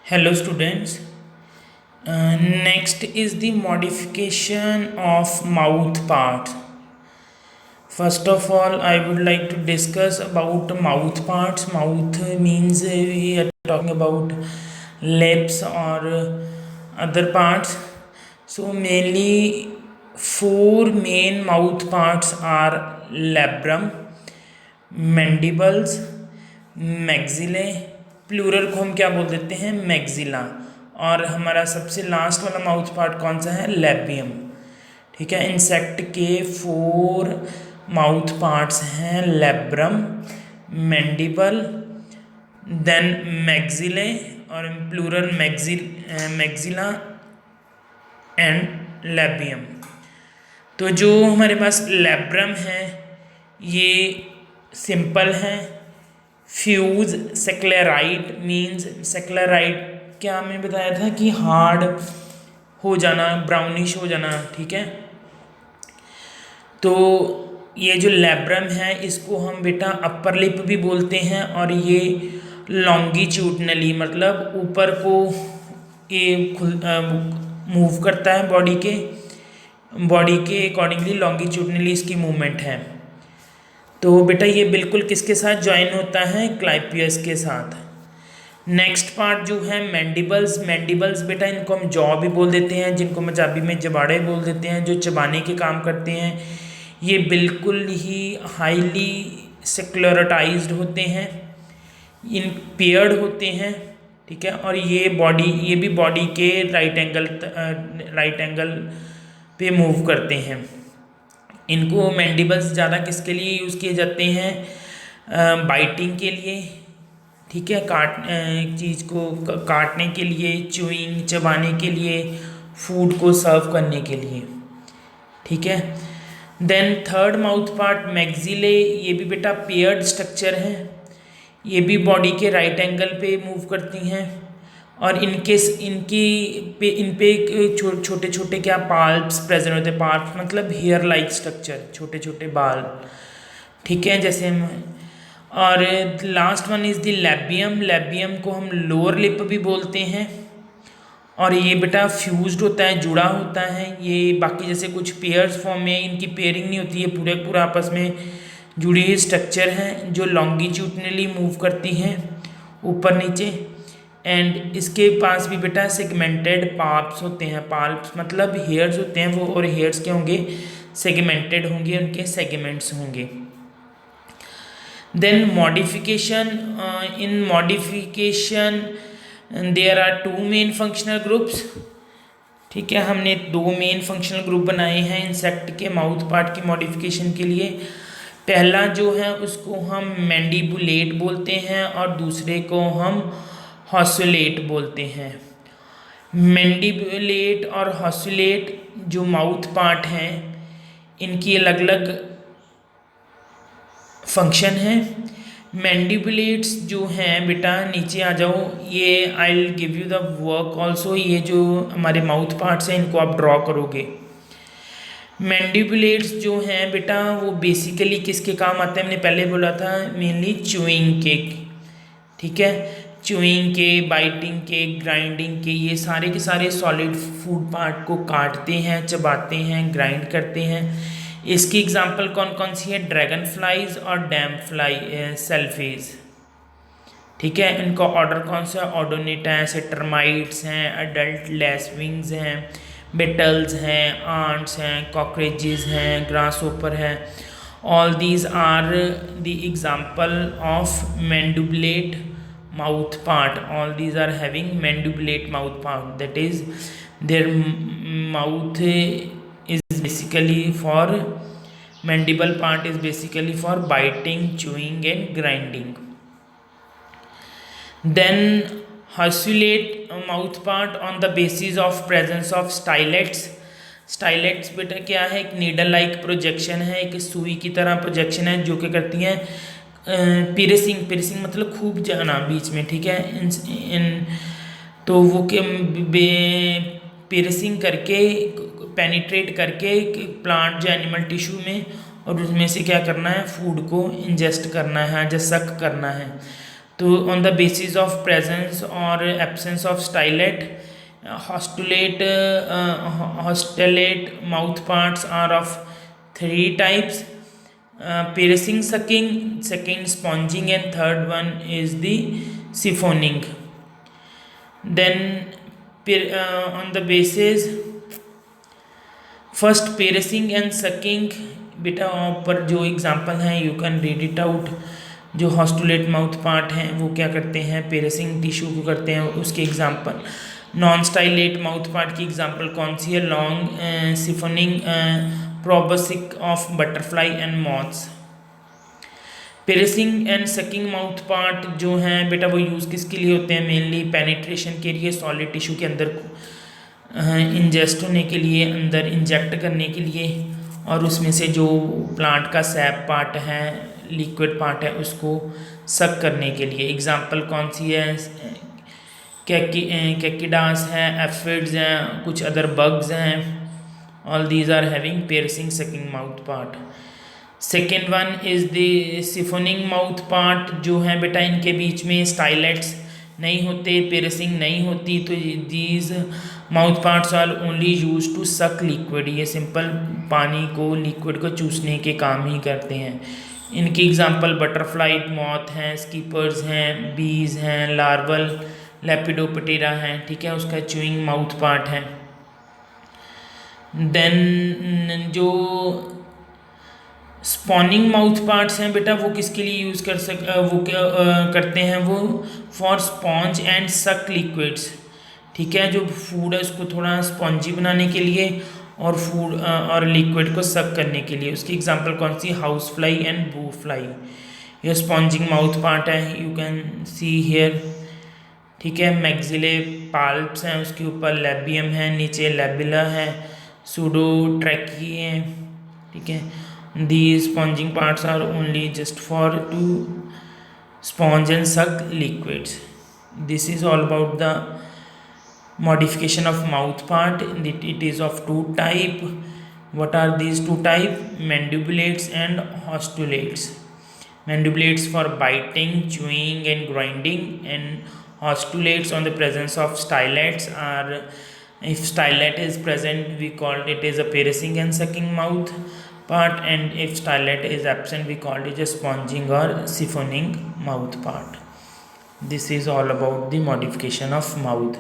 Hello students. Next is the modification of mouth part. First of all, I would like to discuss about mouth parts. Mouth means we are talking about lips or other parts. So mainly four main mouth parts are labrum, mandibles, maxillae, plural को हम क्या बोल देते हैं maxilla, और हमारा सबसे last वाला माउथ पार्ट कौन सा है लैबियम। ठीक है, इंसेक्ट के फोर माउथ पार्ट्स हैं लैब्रम, मैंडिबल, देन मैक्सिले और प्लूरल मैक्सिला एंड लैबियम। तो जो हमारे पास लैब्रम है ये सिंपल है। फ्यूज सेक्लेराइट मीन्स, सेक्लेराइट क्या हमने बताया था कि हार्ड हो जाना, ब्राउनिश हो जाना। ठीक है, तो ये जो लैब्रम है इसको हम बेटा अपर लिप भी बोलते हैं, और ये लॉन्गिट्यूडनली मतलब ऊपर को ये मूव करता है बॉडी के अकॉर्डिंगली, लॉन्गिट्यूडनली इसकी मूवमेंट है। तो बेटा ये बिल्कुल किसके साथ ज्वाइन होता है क्लाइपियस के साथ। नेक्स्ट पार्ट जो है मैंडिबल्स। मैंडिबल्स बेटा इनको हम जॉ भी बोल देते हैं, जिनको पंजाबी में जबाड़े बोल देते हैं, जो चबाने के काम करते हैं। ये बिल्कुल ही हाईली सेक्लेराटाइज्ड होते हैं, इन पेयर्ड होते हैं। ठीक है, और ये भी बॉडी के राइट एंगल पे मूव करते हैं। इनको मैंडिबल्स ज़्यादा किसके लिए यूज़ किए जाते हैं, बाइटिंग के लिए। ठीक है, एक चीज़ को काटने के लिए, च्यूइंग चबाने के लिए, फूड को सर्व करने के लिए। ठीक है, then third mouth part maxillae, ये भी बेटा पेयर्ड स्ट्रक्चर है, ये भी बॉडी के राइट एंगल पे मूव करती हैं, और इन पे छोटे छोटे क्या पाल्प्स प्रेजेंट होते हैं। पाल्प्स मतलब हेयर लाइक स्ट्रक्चर, छोटे छोटे बाल। ठीक है, जैसे हम, और लास्ट वन इज़ द लैबियम। लैबियम को हम लोअर लिप भी बोलते हैं, और ये बेटा फ्यूज्ड होता है, जुड़ा होता है। ये बाकी जैसे कुछ पेयर्स फॉर्म में इनकी पेयरिंग नहीं होती है, पूरा आपस में जुड़ी हुई स्ट्रक्चर हैं जो लॉन्गिट्यूडनली मूव करती हैं ऊपर नीचे। एंड इसके पास भी बेटा सेगमेंटेड पाल्प्स होते हैं। पाल्प्स मतलब हेयर्स होते हैं वो, और हेयर्स के होंगे सेगमेंटेड होंगे, उनके सेगमेंट्स होंगे। Then modification, in modification there are two main functional groups. ठीक है, हमने दो मेन फंक्शनल ग्रुप बनाए हैं इंसेक्ट के माउथ पार्ट की मॉडिफिकेशन के लिए। पहला जो है उसको हम मैंडिबुलेट बोलते हैं, और दूसरे को हम हॉस्युलेट बोलते हैं। मैंडिबुलेट और हॉस्युलेट जो माउथ पार्ट हैं इनकी अलग अलग फंक्शन है। मैंडिबुलेट्स जो हैं बेटा नीचे आ जाओ, ये I will give you the work also. ये जो हमारे माउथ पार्ट्स हैं इनको आप ड्रॉ करोगे। मैंडिबुलेट्स जो हैं बेटा वो बेसिकली किसके काम आते हैं, हमने पहले बोला था मेनली च्यूइंग के। ठीक है, च्यूइंग के, बाइटिंग के, ग्राइंडिंग के, ये सारे के सारे सॉलिड फूड पार्ट को काटते हैं, चबाते हैं, ग्राइंड करते हैं। इसकी एग्जांपल कौन कौन सी है, ड्रैगन फ्लाइज और डैम फ्लाई, सेल्फीज। ठीक है, इनका ऑर्डर कौन सा है, ऑर्डोनेटा है, ऐसे टर्माइट्स हैं, अडल्ट लेसविंग्स हैं, बिटल्स हैं, आंट्स हैं, कॉकरेजेस हैं, ग्रास होपर है। All these are the example of mandibulate mouth part. All these are having mandibulate mouth part, that is their mouth is basically for, mandible part is basically for biting, chewing and grinding. Then hausulate mouth part on the basis of presence of stylets. स्टाइलेट्स बेटा क्या है, एक needle like projection है, एक सुई की तरह projection है जो क्या करती हैं पियर्सिंग मतलब खूब जाना बीच में। ठीक है, इन तो वो के पियर्सिंग करके, पेनिट्रेट करके प्लांट जो एनिमल टिश्यू में, और उसमें से क्या करना है, फूड को इंजेस्ट करना है, जो सक करना है। तो on the basis of presence or absence of stylet, hostulate mouth parts are of three types: piercing, sucking, second sponging, and third one is the siphoning. Then on the basis first piercing and sucking, बेटा पर जो example हैं you can read it out. जो haustellate mouth part हैं वो क्या करते हैं, पेरसिंग टिश्यू को करते हैं, उसके example. Non stylet mouth part की एग्जांपल कौन सी है, long siphoning proboscis of butterfly and moths. Piercing and sucking mouth part जो हैं बेटा वो यूज़ किसके लिए होते हैं, मेनली पेनिट्रेशन के लिए, सॉलिड टिश्यू के अंदर इंजेस्ट होने के लिए, अंदर इंजेक्ट करने के लिए, और उसमें से जो प्लांट का सैप पार्ट है, लिक्विड पार्ट है, उसको सक करने के लिए। एग्जांपल कौन सी है, कैकिडास है, एफिड्स हैं, कुछ अदर बग्स हैं। All these are having piercing sucking mouth part. Second one is the siphoning mouth part, जो है बेटा इनके बीच में स्टाइलेट्स नहीं होते, पियर्सिंग नहीं होती, तो these mouth parts are only use to suck liquid. ये सिंपल पानी को, लिक्विड को चूसने के काम ही करते हैं। इनकी एग्जांपल बटरफ्लाई मॉथ हैं, स्कीपर्स हैं, बीज हैं, लार्वल लेपिडोप्टेरा हैं, ठीक है, उसका च्यूइंग माउथ पार्ट है। देन जो स्पॉनिंग माउथ पार्ट्स हैं बेटा वो किसके लिए यूज़ वो क्या करते हैं, वो फॉर स्पॉन्ज एंड सक लिक्विड्स, ठीक है, जो फूड है उसको थोड़ा स्पॉन्जी बनाने के लिए और फूड और लिक्विड को सक करने के लिए। उसकी एग्जांपल कौन सी, हाउस फ्लाई एंड बू फ्लाई। ये स्पॉन्जिंग माउथ पार्ट है, यू कैन सी हियर, ठीक है। मैक्सिले पाल्प्स हैं, उसके ऊपर लेबियम है, नीचे लेबिला है, सूडो ट्रैकी है, ठीक है। These sponging parts are only just for to sponge and suck liquids. This is all about the modification of mouth part. It is of two type. What are these two type? Mandibulates and hostulates. Mandibulates for biting, chewing and grinding, and hostulates on the presence of stylets are, if stylet is present we call it as a piercing and sucking mouth part, and if stylet is absent we call it a sponging or siphoning mouth part. This is all about the modification of mouth.